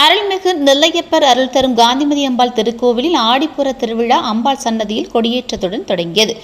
அருள்மிகு நெல்லையப்பர் அருள் தரும் காந்திமதி அம்பாள் திருக்கோவிலில் ஆடிப்புற திருவிழா அம்பாள் சன்னதியில் கொடியேற்றத்துடன் தொடங்கியது.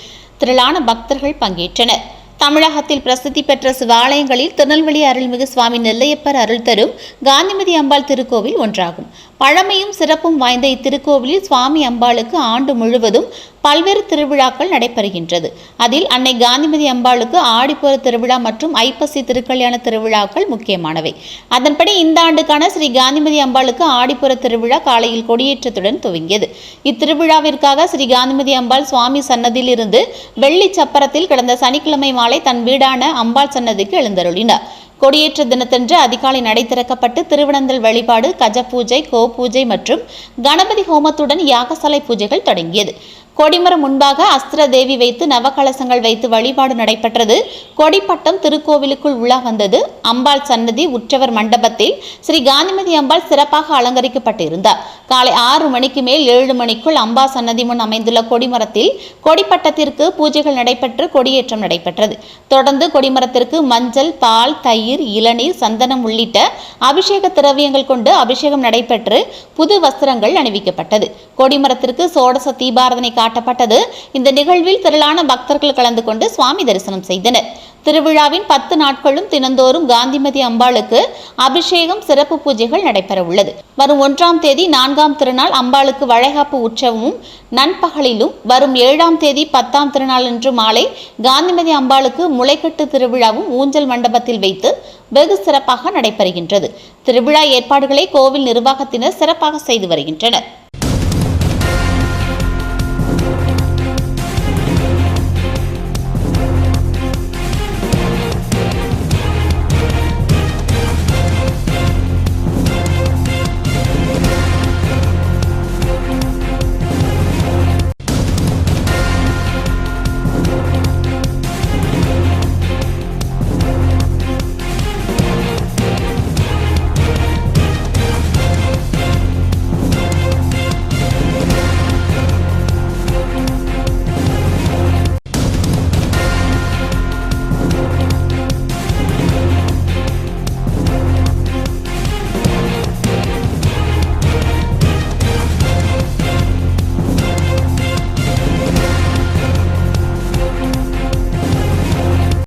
திரளான பக்தர்கள் பங்கேற்றனர். தமிழகத்தில் பிரசித்தி பெற்ற சிவாலயங்களில் திருநெல்வேலி அருள்மிகு சுவாமி நெல்லையப்பர் அருள் தரும் காந்திமதி அம்பாள் திருக்கோவில் ஒன்றாகும். பழமையும் சிறப்பும் வாய்ந்த இத்திருக்கோவிலில் சுவாமி அம்பாளுக்கு ஆண்டு முழுவதும் பல்வேறு திருவிழாக்கள் நடைபெறுகின்றது. அதில் அன்னை காந்திமதி அம்பாளுக்கு ஆடிப்புற திருவிழா மற்றும் ஐப்பசி திருக்கல்யாண திருவிழாக்கள் முக்கியமானவை. அதன்படி இந்த ஆண்டுக்கான ஸ்ரீ காந்திமதி அம்பாளுக்கு ஆடிப்புற திருவிழா காலையில் கொடியேற்றத்துடன் துவங்கியது. இத்திருவிழாவிற்காக ஸ்ரீ காந்திமதி அம்பாள் சுவாமி சன்னதியில் இருந்து வெள்ளி சப்பரத்தில் கடந்த சனிக்கிழமை மாலை தன் வீடான அம்பாள் சன்னதிக்கு எழுந்தருளினார். கொடியேற்ற தினத்தன்று அதிகாலை நடை திறக்கப்பட்டு திருவனந்தல் வழிபாடு, கஜ பூஜை, கோ பூஜை மற்றும் கணபதி ஹோமத்துடன் யாகசாலை பூஜைகள் தொடங்கியது. கொடிமரம் முன்பாக அஸ்திர தேவி வைத்து நவகலசங்கள் வைத்து வழிபாடு நடைபெற்றது. கொடிப்பட்டம் திருக்கோவிலுக்குள் உலா வந்தது. அம்பாள் சன்னதி உற்சவர் மண்டபத்தில் ஸ்ரீ காந்திமதி அம்பாள் சிறப்பாக அலங்கரிக்கப்பட்டிருந்தார். காலை 6 மணிக்கு மேல் 7 மணிக்குள் அம்பா சன்னதி முன் அமைந்துள்ள கொடிமரத்தில் கொடிப்பட்டத்திற்கு பூஜைகள் நடைபெற்று கொடியேற்றம் நடைபெற்றது. தொடர்ந்து கொடிமரத்திற்கு மஞ்சள், பால், தயிர், இளநீர், சந்தனம் உள்ளிட்ட அபிஷேக திரவியங்கள் கொண்டு அபிஷேகம் நடைபெற்று புது வஸ்திரங்கள் அணிவிக்கப்பட்டது. கொடிமரத்திற்கு சோடச தீபாரதனை காட்டப்பட்டது. இந்த நிகழ்வில் திரளான பக்தர்கள் கலந்து கொண்டு சுவாமி தரிசனம் செய்தனர். திருவிழாவின் 10 நாட்களும் தினந்தோறும் காந்திமதி அம்பாளுக்கு அபிஷேகம், சிறப்பு பூஜைகள் நடைபெற உள்ளது. வரும் 1ஆம் தேதி 4ஆம் திருநாள் அம்பாளுக்கு வளைகாப்பு உற்சவமும் நண்பகலிலும், வரும் 7ஆம் தேதி 10ஆம் திருநாள் அன்று மாலை காந்திமதி அம்பாளுக்கு முளைக்கட்டு திருவிழாவும் ஊஞ்சல் மண்டபத்தில் வைத்து வெகு சிறப்பாக நடைபெறுகின்றது. திருவிழா ஏற்பாடுகளை கோவில் நிர்வாகத்தினர் சிறப்பாக செய்து வருகின்றனர்.